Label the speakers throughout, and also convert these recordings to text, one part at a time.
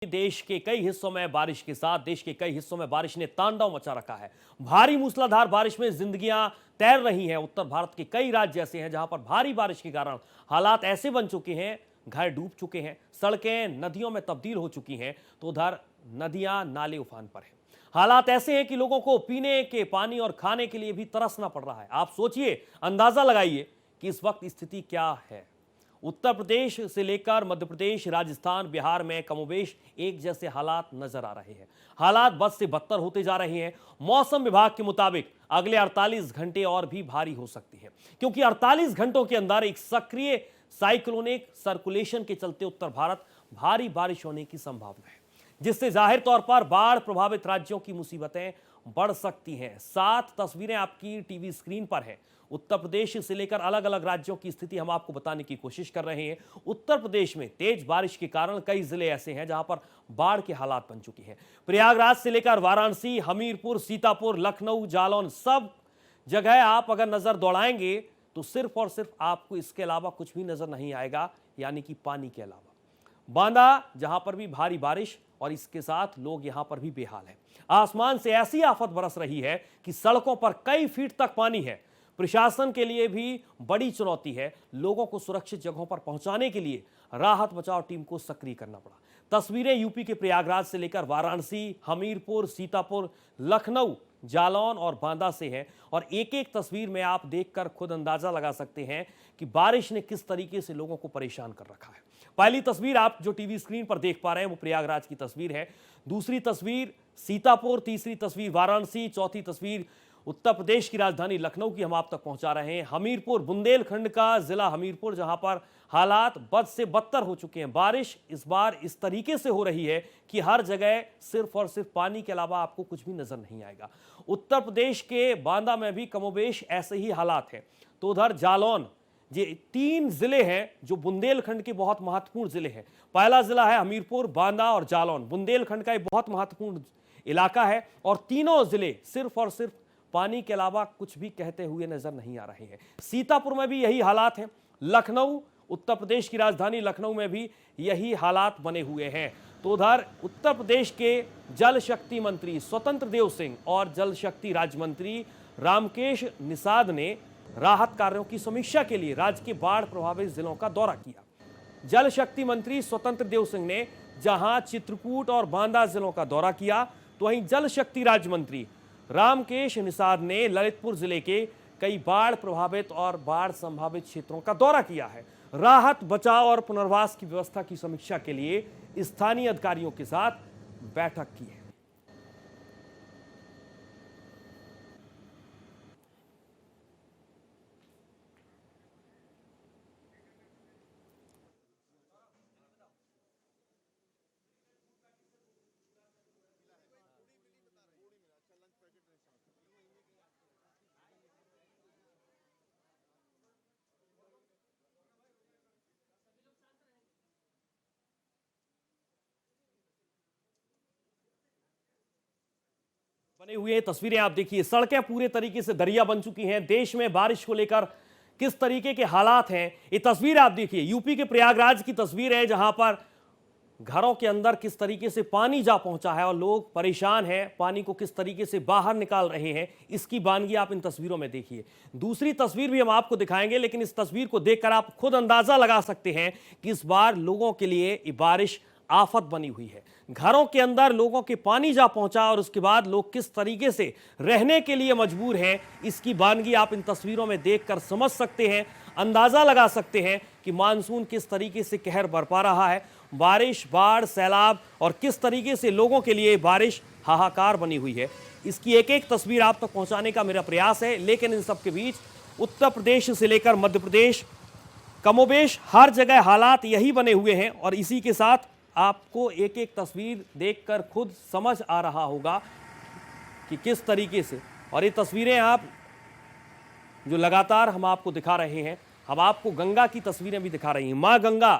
Speaker 1: देश के कई हिस्सों में बारिश के साथ देश के कई हिस्सों में बारिश ने तांडव मचा रखा है। भारी मूसलाधार बारिश में जिंदगियां तैर रही हैं। उत्तर भारत के कई राज्य ऐसे हैं जहां पर भारी बारिश के कारण हालात ऐसे बन चुके हैं, घर डूब चुके हैं, सड़कें नदियों में तब्दील हो चुकी हैं, तो उधर नदियां नाले उफान पर हैं। हालात ऐसे हैं कि लोगों को पीने के पानी और खाने के लिए भी तरसना पड़ रहा है। आप सोचिए, अंदाजा लगाइए कि इस वक्त स्थिति क्या है। उत्तर प्रदेश से लेकर मध्य प्रदेश, राजस्थान, बिहार में कमोबेश एक जैसे हालात नजर आ रहे हैं। हालात बद से बदतर होते जा रहे हैं। मौसम विभाग के मुताबिक अगले 48 घंटे और भी भारी हो सकती है, क्योंकि 48 घंटों के अंदर एक सक्रिय साइक्लोनिक सर्कुलेशन के चलते उत्तर भारत भारी बारिश होने की संभावना है, जिससे जाहिर तौर पर बाढ़ प्रभावित राज्यों की मुसीबतें बढ़ सकती हैं। 7 तस्वीरें आपकी टीवी स्क्रीन पर हैं। उत्तर प्रदेश से लेकर अलग अलग राज्यों की स्थिति हम आपको बताने की कोशिश कर रहे हैं। उत्तर प्रदेश में तेज बारिश के कारण कई जिले ऐसे हैं जहां पर बाढ़ के हालात बन चुके हैं। प्रयागराज से लेकर वाराणसी, हमीरपुर, सीतापुर, लखनऊ, जालौन, सब जगह आप अगर नजर दौड़ाएंगे तो सिर्फ और सिर्फ आपको इसके अलावा कुछ भी नजर नहीं आएगा, यानी कि पानी के अलावा। बांदा, जहां पर भी भारी बारिश और इसके साथ लोग यहां पर भी बेहाल हैं। आसमान से ऐसी आफत बरस रही है कि सड़कों पर कई फीट तक पानी है। प्रशासन के लिए भी बड़ी चुनौती है। लोगों को सुरक्षित जगहों पर पहुंचाने के लिए राहत बचाव टीम को सक्रिय करना पड़ा। तस्वीरें यूपी के प्रयागराज से लेकर वाराणसी, हमीरपुर, सीतापुर, लखनऊ, जालौन और बांदा से है, और एक एक तस्वीर में आप देखकर खुद अंदाजा लगा सकते हैं कि बारिश ने किस तरीके से लोगों को परेशान कर रखा है। पहली तस्वीर आप जो टीवी स्क्रीन पर देख पा रहे हैं वो प्रयागराज की तस्वीर है। दूसरी तस्वीर सीतापुर, तीसरी तस्वीर वाराणसी, चौथी तस्वीर उत्तर प्रदेश की राजधानी लखनऊ की हम आप तक पहुंचा रहे हैं। हमीरपुर, बुंदेलखंड का जिला हमीरपुर, जहां पर हालात बद से बदतर हो चुके हैं। बारिश इस बार इस तरीके से हो रही है कि हर जगह सिर्फ और सिर्फ पानी के अलावा आपको कुछ भी नजर नहीं आएगा। उत्तर प्रदेश के बांदा में भी कमोबेश ऐसे ही हालात हैं। तो उधर जालौन, ये 3 जिले हैं जो बुंदेलखंड के बहुत महत्वपूर्ण जिले हैं। पहला जिला है हमीरपुर, बांदा और जालौन। बुंदेलखंड का एक बहुत महत्वपूर्ण इलाका है और तीनों जिले सिर्फ और सिर्फ पानी के अलावा कुछ भी कहते हुए नजर नहीं आ रहे हैं। सीतापुर में भी यही हालात हैं। लखनऊ, उत्तर प्रदेश की राजधानी लखनऊ में भी यही हालात बने हुए हैं। तो उधर उत्तर प्रदेश के जल शक्ति मंत्री स्वतंत्र देव सिंह और जल शक्ति राज्य मंत्री रामकेश निषाद ने राहत कार्यों की समीक्षा के लिए राज्य के बाढ़ प्रभावित जिलों का दौरा किया। जल शक्ति मंत्री स्वतंत्र देव सिंह ने जहां चित्रकूट और बांदा जिलों का दौरा किया, तो वहीं जल शक्ति राज्य मंत्री रामकेश निषाद ने ललितपुर जिले के कई बाढ़ प्रभावित और बाढ़ संभावित क्षेत्रों का दौरा किया है। राहत, बचाव और पुनर्वास की व्यवस्था की समीक्षा के लिए स्थानीय अधिकारियों के साथ बैठक की है। बने हुए तस्वीरें आप देखिए, सड़कें पूरे तरीके से दरिया बन चुकी हैं। देश में बारिश को लेकर किस तरीके के हालात हैं, ये तस्वीर आप देखिए। यूपी के प्रयागराज की तस्वीर है, जहां पर घरों के अंदर किस तरीके से पानी जा पहुंचा है और लोग परेशान हैं। पानी को किस तरीके से बाहर निकाल रहे हैं, इसकी वानगी आप इन तस्वीरों में देखिए। दूसरी तस्वीर भी हम आपको दिखाएंगे, लेकिन इस तस्वीर को देखकर आप खुद अंदाजा लगा सकते हैं कि इस बार लोगों के लिए ये बारिश आफत बनी हुई है। घरों के अंदर लोगों के पानी जा पहुंचा और उसके बाद लोग किस तरीके से रहने के लिए मजबूर हैं, इसकी वानगी आप इन तस्वीरों में देखकर समझ सकते हैं, अंदाजा लगा सकते हैं कि मानसून किस तरीके से कहर बरपा रहा है। बारिश, बाढ़, सैलाब और किस तरीके से लोगों के लिए बारिश हाहाकार बनी हुई है, इसकी एक एक तस्वीर आप तक पहुंचाने का मेरा प्रयास है। लेकिन इन सब के बीच उत्तर प्रदेश से लेकर मध्य प्रदेश, कमोबेश हर जगह हालात यही बने हुए हैं। और इसी के साथ आपको एक एक तस्वीर देखकर खुद समझ आ रहा होगा कि किस तरीके से, और ये तस्वीरें आप जो लगातार हम आपको दिखा रहे हैं, हम आपको गंगा की तस्वीरें भी दिखा रही हैं। मां गंगा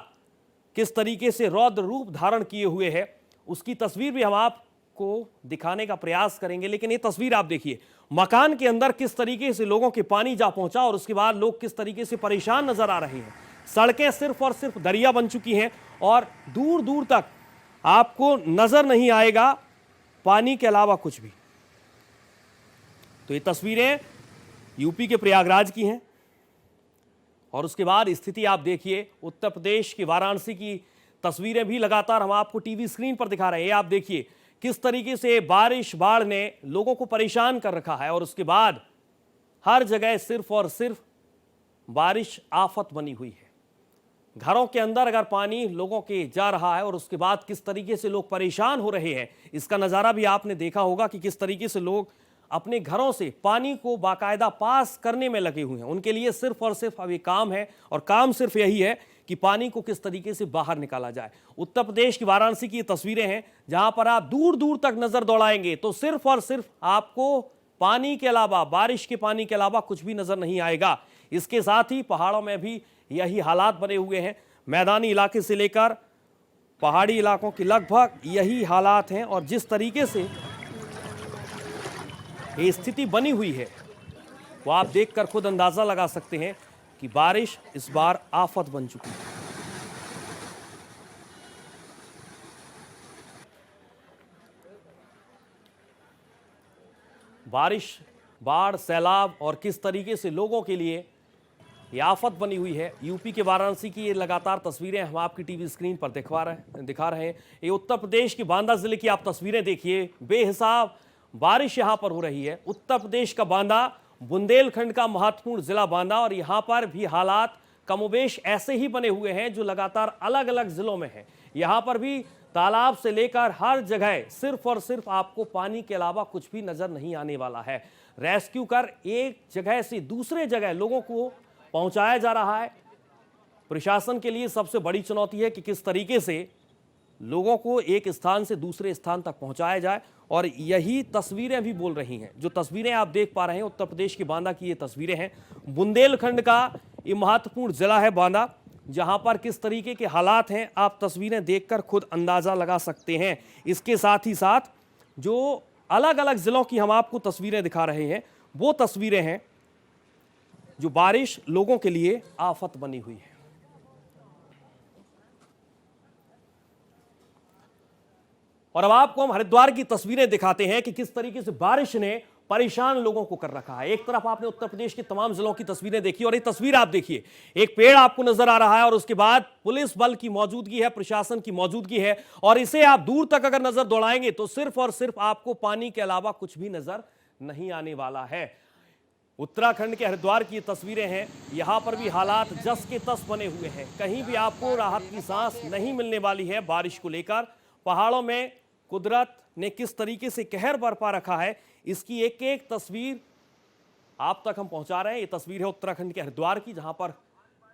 Speaker 1: किस तरीके से रौद्र रूप धारण किए हुए है, उसकी तस्वीर भी हम आपको दिखाने का प्रयास करेंगे। लेकिन ये तस्वीर आप देखिए, मकान के अंदर किस तरीके से लोगों के पानी जा पहुंचा और उसके बाद लोग किस तरीके से परेशान नजर आ रहे हैं। सड़कें सिर्फ और सिर्फ दरिया बन चुकी हैं और दूर दूर तक आपको नजर नहीं आएगा पानी के अलावा कुछ भी। तो ये तस्वीरें यूपी के प्रयागराज की हैं और उसके बाद स्थिति आप देखिए उत्तर प्रदेश की वाराणसी की तस्वीरें भी लगातार हम आपको टीवी स्क्रीन पर दिखा रहे हैं। आप देखिए किस तरीके से बारिश बाढ़ ने लोगों को परेशान कर रखा है और उसके बाद हर जगह सिर्फ और सिर्फ बारिश आफत बनी हुई है। घरों के अंदर अगर पानी लोगों के जा रहा है और उसके बाद किस तरीके से लोग परेशान हो रहे हैं, इसका नज़ारा भी आपने देखा होगा कि किस तरीके से लोग अपने घरों से पानी को बाकायदा पास करने में लगे हुए हैं। उनके लिए सिर्फ और सिर्फ अब ये काम है और काम सिर्फ यही है कि पानी को किस तरीके से बाहर निकाला जाए। उत्तर प्रदेश की वाराणसी की तस्वीरें हैं जहां पर आप दूर दूर तक नजर दौड़ाएंगे तो सिर्फ और सिर्फ आपको पानी के अलावा, बारिश के पानी के अलावा कुछ भी नजर नहीं आएगा। इसके साथ ही पहाड़ों में भी यही हालात बने हुए हैं। मैदानी इलाके से लेकर पहाड़ी इलाकों की लगभग यही हालात हैं और जिस तरीके से ये स्थिति बनी हुई है वो आप देखकर खुद अंदाजा लगा सकते हैं कि बारिश इस बार आफत बन चुकी है। बारिश, बाढ़, सैलाब और किस तरीके से लोगों के लिए ये आफत बनी हुई है। यूपी के वाराणसी की ये लगातार तस्वीरें हम आपकी टीवी स्क्रीन पर दिखा रहे हैं। ये उत्तर प्रदेश की बांदा जिले की आप तस्वीरें देखिए। बेहिसाब बारिश यहां पर हो रही है। उत्तर प्रदेश का बांदा बुंदेलखंड का महत्वपूर्ण जिला बांदा और यहां पर भी हालात कमोबेश ऐसे ही बने हुए हैं जो लगातार अलग अलग जिलों में हैं। यहां पर भी तालाब से लेकर हर जगह सिर्फ और सिर्फ आपको पानी के अलावा कुछ भी नजर नहीं आने वाला है। रेस्क्यू कर एक जगह से दूसरे जगह लोगों को पहुंचाया जा रहा है। प्रशासन के लिए सबसे बड़ी चुनौती है कि किस तरीके से लोगों को एक स्थान से दूसरे स्थान तक पहुंचाया जाए और यही तस्वीरें भी बोल रही हैं। जो तस्वीरें आप देख पा रहे हैं उत्तर प्रदेश की बांदा की ये तस्वीरें हैं। बुंदेलखंड का ये महत्वपूर्ण जिला है बांदा, जहां पर किस तरीके के हालात हैं आप तस्वीरें देखकर खुद अंदाजा लगा सकते हैं। इसके साथ ही साथ जो अलग अलग जिलों की हम आपको तस्वीरें दिखा रहे हैं वो तस्वीरें हैं जो बारिश लोगों के लिए आफत बनी हुई है। और अब आपको हम हरिद्वार की तस्वीरें दिखाते हैं कि किस तरीके से बारिश ने परेशान लोगों को कर रखा है। एक तरफ आपने उत्तर प्रदेश के तमाम जिलों की तस्वीरें देखी और ये तस्वीर आप देखिए, एक पेड़ आपको नजर आ रहा है और उसके बाद पुलिस बल की मौजूदगी है, प्रशासन की मौजूदगी है और इसे आप दूर तक अगर नजर दौड़ाएंगे तो सिर्फ और सिर्फ आपको पानी के अलावा कुछ भी नजर नहीं आने वाला है। उत्तराखंड के हरिद्वार की तस्वीरें हैं। यहां पर भी हालात जस के तस बने हुए हैं। कहीं भी आपको राहत की सांस नहीं मिलने वाली है बारिश को लेकर। पहाड़ों में कुदरत ने किस तरीके से कहर बरपा रखा है इसकी एक एक तस्वीर आप तक हम पहुंचा रहे हैं। ये तस्वीर है उत्तराखंड के हरिद्वार की, जहां पर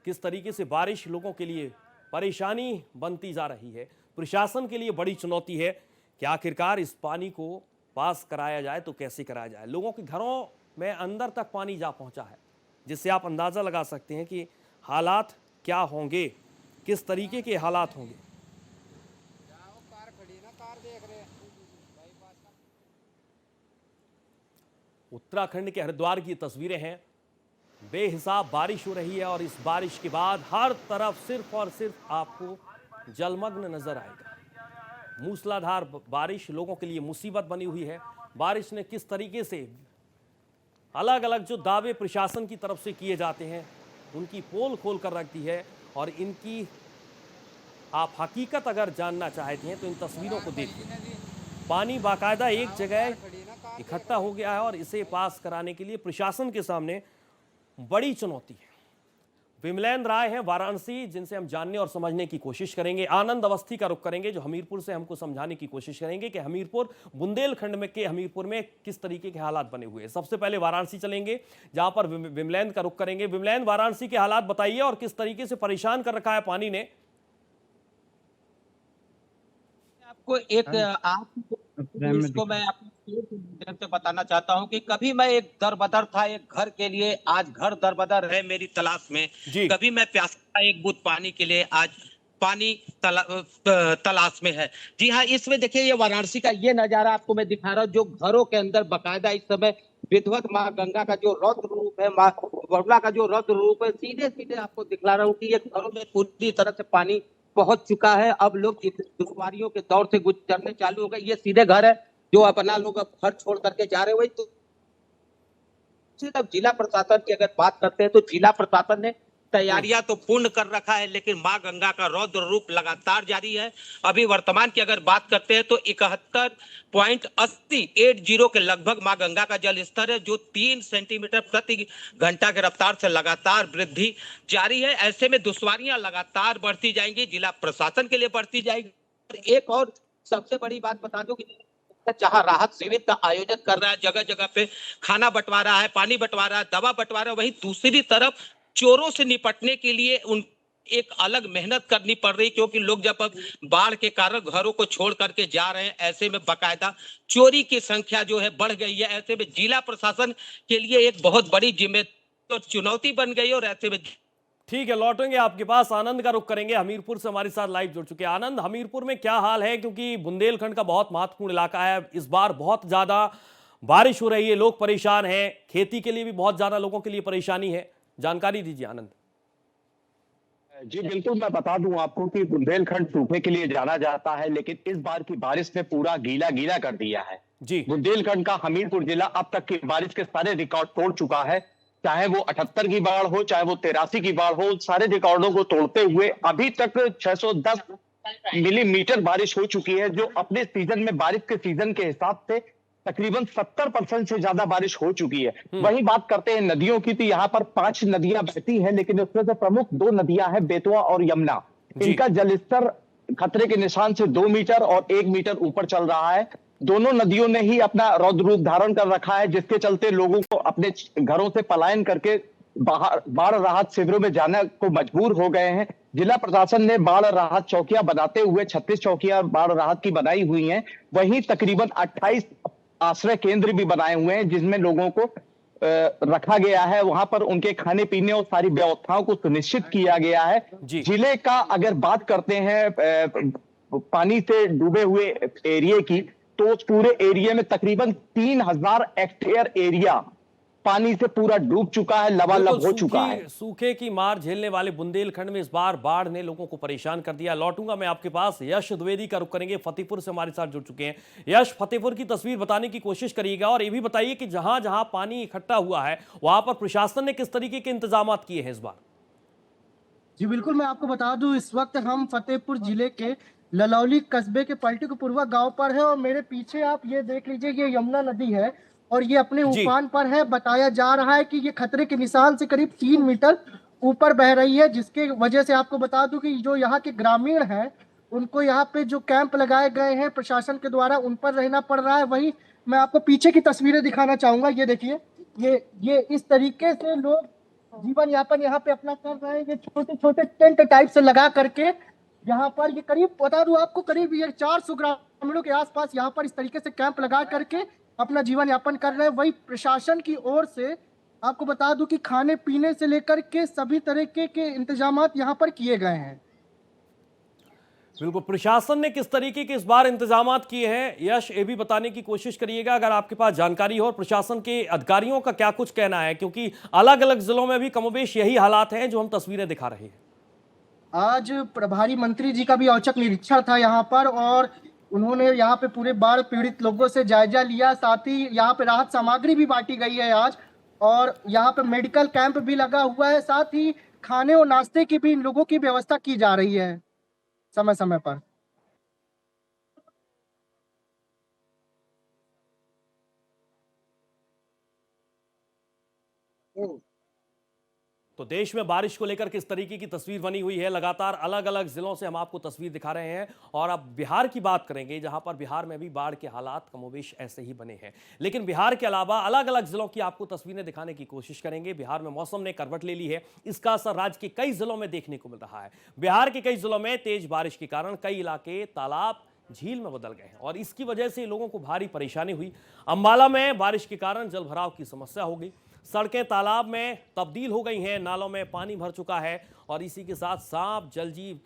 Speaker 1: किस तरीके से बारिश लोगों के लिए परेशानी बनती जा रही है। प्रशासन के लिए बड़ी चुनौती है कि आखिरकार इस पानी को पास कराया जाए तो कैसे कराया जाए। लोगों के घरों में अंदर तक पानी जा पहुंचा है, जिससे आप अंदाजा लगा सकते हैं कि हालात क्या होंगे, किस तरीके के हालात होंगे। उत्तराखंड के हरिद्वार की तस्वीरें हैं। बेहिसाब बारिश हो रही है और इस बारिश के बाद हर तरफ सिर्फ और सिर्फ आपको जलमग्न नजर आएगा। मूसलाधार बारिश लोगों के लिए मुसीबत बनी हुई है। बारिश ने किस तरीके से अलग अलग जो दावे प्रशासन की तरफ से किए जाते हैं उनकी पोल खोल कर रख दी है और इनकी आप हकीकत अगर जानना चाहते हैं तो इन तस्वीरों को देखिए। पानी बाकायदा एक जगह इकट्ठा हो गया है और इसे पास कराने के लिए प्रशासन के सामने बड़ी चुनौती है। विमलेंद्र राय हैं वाराणसी, जिनसे हम जानने और समझने की कोशिश करेंगे। आनंद अवस्थी का रुख करेंगे जो हमीरपुर से हमको समझाने की कोशिश करेंगे कि हमीरपुर, बुंदेलखंड में के हमीरपुर में किस तरीके के हालात बने हुए हैं। सबसे पहले वाराणसी चलेंगे जहां पर विमलेंद्र का रुख करेंगे। विमलेंद्र, वाराणसी के हालात बताइए और किस तरीके से परेशान कर रखा है पानी ने।
Speaker 2: आपको एक इसको मैं आपको से बताना चाहता हूं कि कभी मैं एक दरबदर था एक घर के लिए, आज घर दरबदर है मेरी तलाश में। कभी मैं प्यासा था एक बूंद पानी के लिए, आज पानी तलाश में है। जी हाँ, इसमें देखिए ये वाराणसी का ये नजारा आपको मैं दिखा रहा हूँ जो घरों के अंदर बकायदा इस समय विधवत माँ गंगा का जो रौद्र रूप है, माँ बगला का जो रौद्र रूप है, सीधे सीधे आपको दिखला रहा हूँ कि ये घरों में पूरी तरह से पानी पहुंच चुका है। अब लोग इस दुश्वारियों के दौर से गुजरने चालू हो गए। ये सीधे घर है जो अपना लोग अब घर छोड़ करके जा रहे हुए। तो अब जिला प्रशासन की अगर बात करते हैं तो जिला प्रशासन ने तैयारियां तो पूर्ण कर रखा है, लेकिन मां गंगा का रौद्र रूप लगातार जारी है। अभी वर्तमान की अगर बात करते हैं तो 71.80 के लगभग मां गंगा का जल स्तर है, जो 3 सेंटीमीटर प्रति घंटा की रफ्तार से लगातार वृद्धि जारी है। ऐसे में दुश्वारियां लगातार बढ़ती जाएंगी, जिला प्रशासन के लिए बढ़ती जाएगी। एक और सबसे बड़ी बात बता दूं कि जहां राहत शिविर का आयोजन कर रहा है, जगह जगह पे खाना बंटवारा है, पानी बंटवारा है, दवा बंटवारा है, वहीं दूसरी तरफ चोरों से निपटने के लिए उन एक अलग मेहनत करनी पड़ रही, क्योंकि लोग जब अब बाढ़ के कारण घरों को छोड़ करके जा रहे हैं, ऐसे में बाकायदा चोरी की संख्या जो है बढ़ गई है। ऐसे में जिला प्रशासन के लिए एक बहुत बड़ी जिम्मेदारी और चुनौती बन गई, और ऐसे में
Speaker 1: ठीक है, लौटेंगे आपके पास। आनंद का रुख करेंगे, हमीरपुर से हमारे साथ लाइव जुड़ चुके हैं। आनंद, हमीरपुर में क्या हाल है? क्योंकि बुंदेलखंड का बहुत महत्वपूर्ण इलाका है, इस बार बहुत ज्यादा बारिश हो रही है, लोग परेशान हैं, खेती के लिए भी बहुत ज्यादा लोगों के लिए परेशानी है। जानकारी दीजिए आनंद।
Speaker 3: जी बिल्कुल, मैं बता दूं आपको कि बुंदेलखंड सूखे के लिए जाना जाता है, लेकिन इस बार की बारिश ने पूरा गीला गीला कर दिया है।
Speaker 1: जी,
Speaker 3: बुंदेलखंड का हमीरपुर जिला अब तक की बारिश के सारे रिकॉर्ड तोड़ चुका है। चाहे वो 78 की बाढ़ हो, चाहे वो 83 की बाढ़ हो, सारे रिकॉर्डों को तोड़ते हुए अभी तक 610 मिलीमीटर बारिश हो चुकी है, जो अपने सीजन में बारिश के सीजन के हिसाब से तकरीबन 70% से ज्यादा बारिश हो चुकी है। वही बात करते हैं नदियों की, तो यहाँ पर 5 नदियां बहती हैं, लेकिन उसमें से प्रमुख 2 नदियां हैं, बेतवा और यमुना। इनका जलस्तर खतरे के निशान से 2 मीटर और 1 मीटर ऊपर चल रहा है। दोनों नदियों ने ही अपना रौद्र रूप धारण कर रखा है, जिसके चलते लोगों को अपने घरों से पलायन करके बाहर बाढ़ राहत शिविरों में जाने को मजबूर हो गए हैं। जिला प्रशासन ने बाढ़ राहत चौकियां बनाते हुए 36 चौकियां बाढ़ राहत की बनाई हुई हैं। वहीं तकरीबन 28 आश्रय केंद्र भी बनाए हुए हैं, जिसमें लोगों को रखा गया है। वहां पर उनके खाने पीने और सारी व्यवस्थाओं को सुनिश्चित किया गया है। जिले का अगर बात करते हैं पानी से डूबे हुए एरिया की, तो उस पूरे एरिया में तकरीबन 3000 हेक्टेयर एरिया पानी से पूरा डूब चुका है, लबालब हो चुका है।
Speaker 1: सूखे की मार झेलने वाले बुंदेलखंड में इस बार बाढ़ ने लोगों को परेशान कर दिया। लौटूंगा मैं आपके पास। यश द्विवेदी का रुख करेंगे, फतेहपुर से हमारे साथ जुड़ चुके हैं। यश, फतेहपुर की तस्वीर बताने की कोशिश करिएगा, और ये भी बताइए कि जहां जहां पानी इकट्ठा हुआ है वहां पर प्रशासन ने किस तरीके के इंतजाम किए हैं इस बार?
Speaker 4: जी बिल्कुल, मैं आपको बता दूं, इस वक्त हम फतेहपुर जिले के ललौली कस्बे के पलटीपुरवा गांव पर है, और मेरे पीछे आप ये देख लीजिए, ये यमुना नदी है और ये अपने उफान पर है। बताया जा रहा है कि ये खतरे के निशान से करीब 3 मीटर ऊपर बह रही है, जिसके वजह से आपको बता दूं कि जो यहाँ के ग्रामीण हैं, उनको यहाँ पे जो कैंप लगाए गए हैं प्रशासन के द्वारा, उन पर रहना पड़ रहा है। वहीं मैं आपको पीछे की तस्वीरें दिखाना चाहूंगा। ये देखिए, ये इस तरीके से लोग जीवन यापन यहाँ पे अपना कर रहे हैं। ये छोटे छोटे टेंट टाइप से लगा करके यहाँ पर, ये करीब बता दूं आपको, करीब ये 400 ग्रामीणों के आसपास यहाँ पर इस तरीके से कैंप लगा करके अपना जीवन यापन कर रहे हैं। वही प्रशासन की ओर से आपको बता दूं कि खाने पीने से लेकर के सभी तरीके के इंतजाम यहाँ पर किए गए हैं।
Speaker 1: बिल्कुल, प्रशासन ने किस तरीके के इस बार इंतजाम किए हैं, यश, ये भी बताने की कोशिश करिएगा अगर आपके पास जानकारी हो। और प्रशासन के अधिकारियों का क्या कुछ कहना है, क्योंकि अलग अलग जिलों में भी कमोबेश यही हालात हैं जो हम तस्वीरें दिखा रहे हैं।
Speaker 4: आज प्रभारी मंत्री जी का भी औचक निरीक्षण था यहाँ पर, और उन्होंने यहाँ पे पूरे बाढ़ पीड़ित लोगों से जायजा लिया। साथ ही यहाँ पे राहत सामग्री भी बांटी गई है आज, और यहाँ पे मेडिकल कैंप भी लगा हुआ है। साथ ही खाने और नाश्ते की भी इन लोगों की व्यवस्था की जा रही है समय समय पर।
Speaker 1: तो देश में बारिश को लेकर किस तरीके की तस्वीर बनी हुई है, लगातार अलग अलग जिलों से हम आपको तस्वीर दिखा रहे हैं। और अब बिहार की बात करेंगे, जहां पर बिहार में भी बाढ़ के हालात कमोबेश ऐसे ही बने हैं। लेकिन बिहार के अलावा अलग अलग जिलों की आपको तस्वीरें दिखाने की कोशिश करेंगे। बिहार में मौसम ने करवट ले ली है, इसका असर राज्य के कई जिलों में देखने को मिल रहा है। बिहार के कई जिलों में तेज बारिश के कारण कई इलाके तालाब झील में बदल गए हैं, और इसकी वजह से लोगों को भारी परेशानी हुई। अंबाला में बारिश के कारण जल भराव की समस्या हो गई, सड़कें तालाब में तब्दील हो गई हैं, नालों में पानी भर चुका है, और इसी के साथ सांप, जलजीव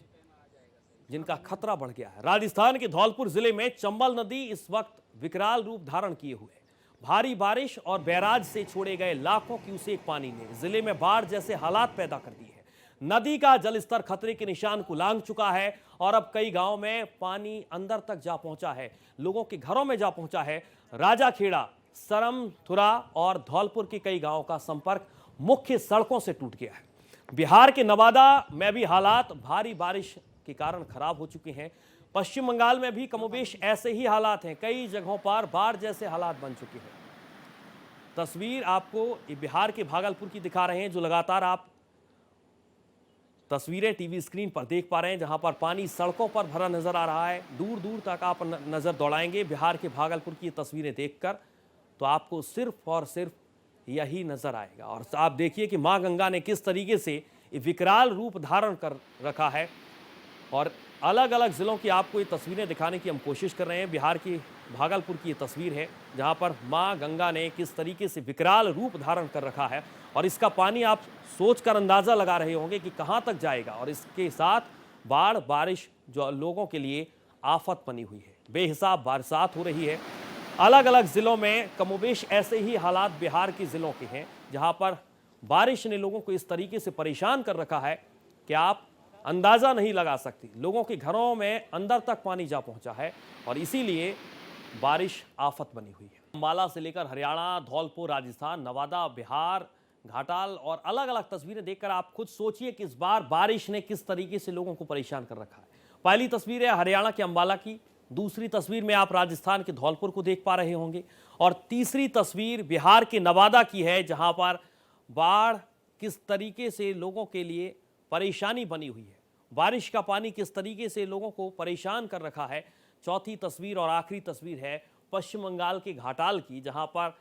Speaker 1: जिनका खतरा बढ़ गया है। राजस्थान के धौलपुर जिले में चंबल नदी इस वक्त विकराल रूप धारण किए हुए है। भारी बारिश और बैराज से छोड़े गए लाखों क्यूसेक पानी ने जिले में बाढ़ जैसे हालात पैदा कर दिए हैं। नदी का जलस्तर खतरे के निशान को लांघ चुका है और अब कई गांव में पानी अंदर तक जा पहुंचा है, लोगों के घरों में जा पहुंचा है। राजाखेड़ा, सरमथुरा और धौलपुर के कई गांवों का संपर्क मुख्य सड़कों से टूट गया है। बिहार के नवादा में भी हालात भारी बारिश के कारण खराब हो चुके हैं। पश्चिम बंगाल में भी कमोबेश ऐसे ही हालात हैं, कई जगहों पर बाढ़ जैसे हालात बन चुके हैं। तस्वीर आपको बिहार के भागलपुर की दिखा रहे हैं, जो लगातार आप तस्वीरें टीवी स्क्रीन पर देख पा रहे हैं, जहां पर पानी सड़कों पर भरा नजर आ रहा है। दूर दूर तक आप नजर दौड़ाएंगे बिहार के भागलपुर की तस्वीरें देखकर तो आपको सिर्फ और सिर्फ यही नजर आएगा। और आप देखिए कि मां गंगा ने किस तरीके से विकराल रूप धारण कर रखा है और अलग अलग जिलों की आपको ये तस्वीरें दिखाने की हम कोशिश कर रहे हैं। बिहार की भागलपुर की ये तस्वीर है जहां पर मां गंगा ने किस तरीके से विकराल रूप धारण कर रखा है और इसका पानी आप सोचकर अंदाजा लगा रहे होंगे कि कहां तक जाएगा। और इसके साथ बाढ़ बारिश जो लोगों के लिए आफत बनी हुई है, बेहिसाब बरसात हो रही है। अलग अलग जिलों में कमोबेश ऐसे ही हालात बिहार के जिलों के हैं जहां पर बारिश ने लोगों को इस तरीके से परेशान कर रखा है कि आप अंदाजा नहीं लगा सकती। लोगों के घरों में अंदर तक पानी जा पहुंचा है और इसीलिए बारिश आफत बनी हुई है। अंबाला से लेकर हरियाणा, धौलपुर, राजस्थान, नवादा, बिहार, घाटाल और अलग अलग तस्वीरें देखकर आप खुद सोचिए कि इस बार बारिश ने किस तरीके से लोगों को परेशान कर रखा है। पहली तस्वीर है हरियाणा के अंबाला की, दूसरी तस्वीर में आप राजस्थान के धौलपुर को देख पा रहे होंगे और तीसरी तस्वीर बिहार के नवादा की है जहां पर बाढ़ किस तरीके से लोगों के लिए परेशानी बनी हुई है, बारिश का पानी किस तरीके से लोगों को परेशान कर रखा है। चौथी तस्वीर और आखिरी तस्वीर है पश्चिम बंगाल के घाटाल की जहां पर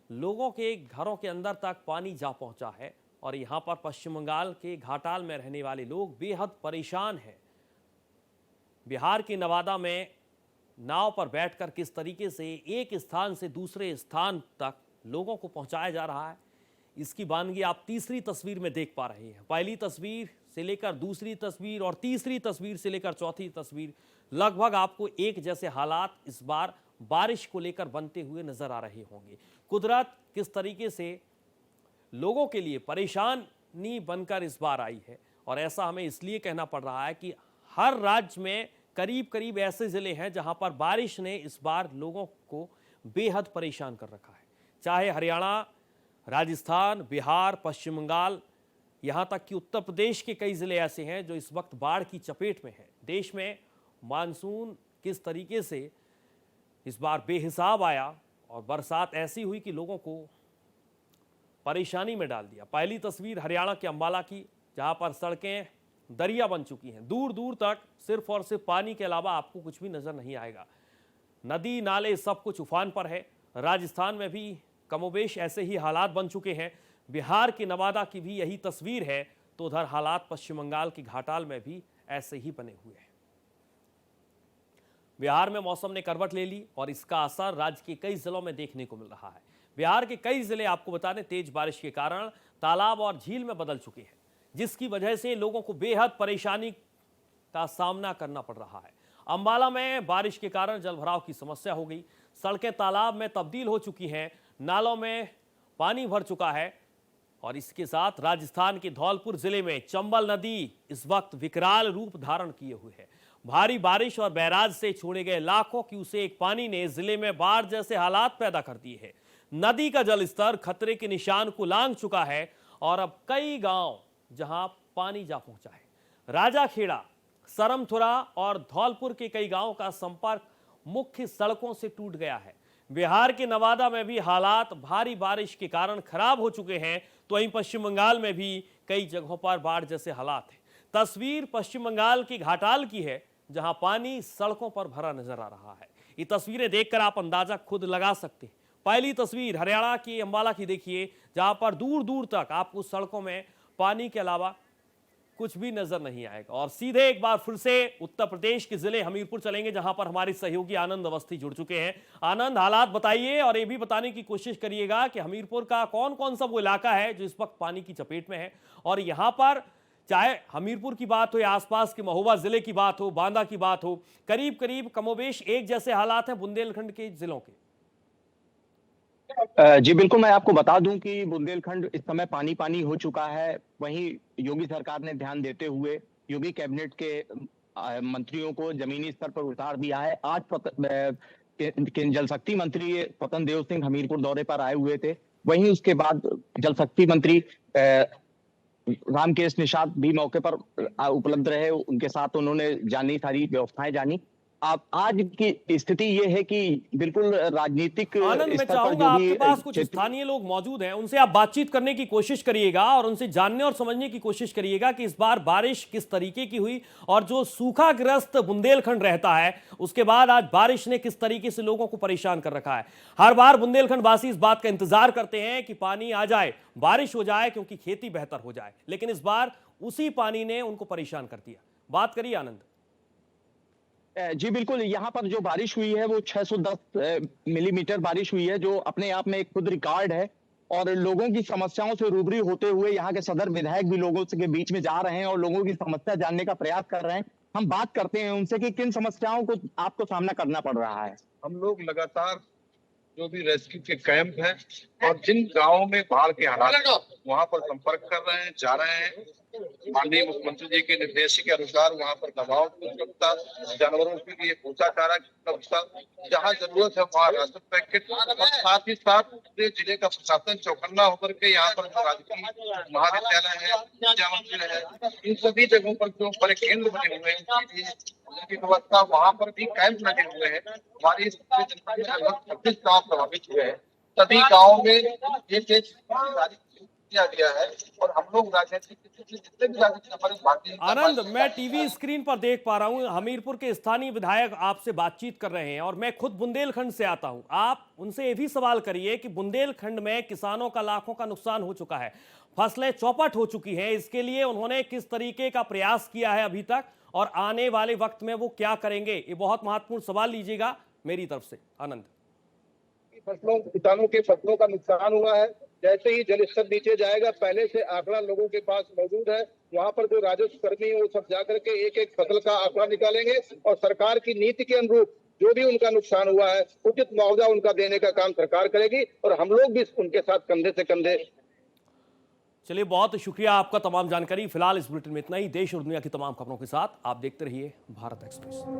Speaker 1: लोगों के घरों के अंदर तक पानी जा पहुंचा है और यहां पर पश्चिम बंगाल के घाटाल में रहने वाले लोग बेहद परेशान हैं। बिहार के नवादा में नाव पर बैठकर किस तरीके से एक स्थान से दूसरे स्थान तक लोगों को पहुंचाया जा रहा है, इसकी वानगी आप तीसरी तस्वीर में देख पा रहे हैं। पहली तस्वीर से लेकर दूसरी तस्वीर और तीसरी तस्वीर से लेकर चौथी तस्वीर लगभग आपको एक जैसे हालात इस बार बारिश को लेकर बनते हुए नजर आ रहे होंगे। कुदरत किस तरीके से लोगों के लिए परेशानी बनकर इस बार आई है और ऐसा हमें इसलिए कहना पड़ रहा है कि हर राज्य में करीब करीब ऐसे जिले हैं जहां पर बारिश ने इस बार लोगों को बेहद परेशान कर रखा है। चाहे हरियाणा, राजस्थान, बिहार, पश्चिम बंगाल, यहां तक कि उत्तर प्रदेश के कई जिले ऐसे हैं जो इस वक्त बाढ़ की चपेट में हैं। देश में मानसून किस तरीके से इस बार बेहिसाब आया और बरसात ऐसी हुई कि लोगों को परेशानी में डाल दिया। पहली तस्वीर हरियाणा के अंबाला की जहां पर सड़कें दरिया बन चुकी हैं, दूर दूर तक सिर्फ और सिर्फ पानी के अलावा आपको कुछ भी नजर नहीं आएगा। नदी नाले सब कुछ उफान पर है। राजस्थान में भी कमोबेश ऐसे ही हालात बन चुके हैं। बिहार के नवादा की भी यही तस्वीर है तो उधर हालात पश्चिम बंगाल की घाटाल में भी ऐसे ही बने हुए हैं। बिहार में मौसम ने करवट ले ली और इसका असर राज्य के कई जिलों में देखने को मिल रहा है। बिहार के कई जिले आपको बता दें तेज बारिश के कारण तालाब और झील में बदल चुके हैं, जिसकी वजह से लोगों को बेहद परेशानी का सामना करना पड़ रहा है। अंबाला में बारिश के कारण जलभराव की समस्या हो गई, सड़कें तालाब में तब्दील हो चुकी हैं, नालों में पानी भर चुका है और इसके साथ राजस्थान के धौलपुर जिले में चंबल नदी इस वक्त विकराल रूप धारण किए हुए है। भारी बारिश और बैराज से छोड़े गए लाखों क्यूसेक पानी ने जिले में बाढ़ जैसे हालात पैदा कर दिए हैं। नदी का जलस्तर खतरे के निशान को लांघ चुका है और अब कई गांव जहां पानी जा पहुंचा है। राजाखेड़ा, सरमथुरा और धौलपुर के कई गांवों का संपर्क मुख्य सड़कों से टूट गया है। बिहार के नवादा में भी हालात भारी बारिश के कारण खराब हो चुके हैं तो वहीं पश्चिम बंगाल में भी कई जगहों पर बाढ़ जैसे हालात हैं। तस्वीर पश्चिम बंगाल की घाटाल की है जहां पानी सड़कों पर भरा नजर आ रहा है। ये तस्वीरें देखकर आप अंदाजा खुद लगा सकते हैं। पहली तस्वीर हरियाणा की अंबाला की देखिए जहां पर दूर दूर तक आपको सड़कों में पानी के अलावा कुछ भी नजर नहीं आएगा। और सीधे एक बार फिर से उत्तर प्रदेश के जिले हमीरपुर चलेंगे जहां पर हमारे सहयोगी आनंद अवस्थी जुड़ चुके हैं। आनंद, हालात बताइए और ये भी बताने की कोशिश करिएगा कि हमीरपुर का कौन कौन सा वो इलाका है जो इस वक्त पानी की चपेट में है और यहां पर चाहे हमीरपुर की बात हो या आसपास के महोबा जिले की बात हो, बांदा की बात हो, करीब करीब कमोबेश एक जैसे हालात हैं बुंदेलखंड के जिलों के।
Speaker 3: जी बिल्कुल, मैं आपको बता दूं कि बुंदेलखंड इस समय पानी पानी हो चुका है। वहीं योगी सरकार ने ध्यान देते हुए योगी कैबिनेट के मंत्रियों को जमीनी स्तर पर उतार दिया है। आज जल शक्ति मंत्री स्वतंत्र देव सिंह हमीरपुर दौरे पर आए हुए थे। वहीं उसके बाद जल शक्ति मंत्री रामकेश निषाद भी मौके पर उपलब्ध रहे। उनके साथ उन्होंने जानी, सारी व्यवस्थाएं जानी। अब आज की स्थिति ये है कि बिल्कुल राजनीतिक
Speaker 1: आनंद, मैं
Speaker 3: स्तर पर
Speaker 1: चाहूंगा
Speaker 3: जो
Speaker 1: आपके
Speaker 3: भी
Speaker 1: पास कुछ स्थानीय लोग मौजूद हैं, उनसे आप बातचीत करने की कोशिश करिएगा और उनसे जानने और समझने की कोशिश करिएगा कि इस बार बारिश किस तरीके की हुई और जो सूखाग्रस्त बुंदेलखंड रहता है उसके बाद आज बारिश ने किस तरीके से लोगों को परेशान कर रखा है। हर बार बुंदेलखंड वासी इस बात का इंतजार करते हैं कि पानी आ जाए, बारिश हो जाए, क्योंकि खेती बेहतर हो जाए, लेकिन इस बार उसी पानी ने उनको परेशान कर दिया। बात करिए आनंद।
Speaker 3: जी बिल्कुल, यहाँ पर जो बारिश हुई है वो 610 मिलीमीटर बारिश हुई है, जो अपने आप में एक खुद रिकॉर्ड है। और लोगों की समस्याओं से रूबरू होते हुए यहाँ के सदर विधायक भी लोगों के बीच में जा रहे हैं और लोगों की समस्या जानने का प्रयास कर रहे हैं। हम बात करते हैं उनसे कि किन समस्याओं को आपको सामना करना पड़ रहा है।
Speaker 5: हम लोग लगातार जो भी रेस्क्यू के कैंप हैं और जिन गांवों में बाढ़ के हालात वहां पर संपर्क कर रहे हैं, जा रहे हैं। माननीय मुख्यमंत्री जी के निर्देश के अनुसार वहां पर दबाव की उपलब्धता, जानवरों के लिए भूसा चारा की उपलब्धता, जहाँ जरूरत है वहाँ राशन पैकेट, और साथ ही साथ पूरे जिले का प्रशासन चौकन्ना होकर के यहाँ पर राजकीय महाविद्यालय है, विद्या मंदिर है, इन सभी जगहों पर जो बड़े केंद्र बने हुए हैं उनकी व्यवस्था, वहाँ पर भी कैंप लगे हुए हैं। हमारी जनपद में लगभग 26 गाँव प्रभावित हुए हैं। सभी गाँव में एक किया गया है और हम लोग राजनीतिक जितने भी राजनीतिक हमारे पार्टी।
Speaker 1: आनंद, मैं टीवी स्क्रीन पर देख पा रहा हूं हमीरपुर के स्थानीय विधायक आपसे बातचीत कर रहे हैं और मैं खुद बुंदेलखंड से आता हूं। आप उनसे ये भी सवाल करिए कि बुंदेलखंड में किसानों का लाखों का नुकसान हो चुका है, फसलें चौपट हो चुकी हैं, इसके लिए उन्होंने किस तरीके का प्रयास किया है अभी तक और आने वाले वक्त में वो क्या करेंगे। ये बहुत महत्वपूर्ण सवाल लीजिएगा मेरी तरफ से। आनंद,
Speaker 5: किसानों के फसलों का नुकसान हुआ है। जैसे ही जल स्तर नीचे जाएगा, पहले से आंकड़ा लोगों के पास मौजूद है। वहाँ पर जो राजस्व कर्मी है वो सब जाकर के एक एक फसल का आंकड़ा निकालेंगे और सरकार की नीति के अनुरूप जो भी उनका नुकसान हुआ है उचित मुआवजा उनका देने का काम सरकार करेगी और हम लोग भी उनके साथ कंधे से कंधे।
Speaker 1: चलिए, बहुत शुक्रिया आपका तमाम जानकारी। फिलहाल इस बुलेटिन में इतना ही। देश और दुनिया की तमाम खबरों के साथ आप देखते रहिए भारत एक्सप्रेस।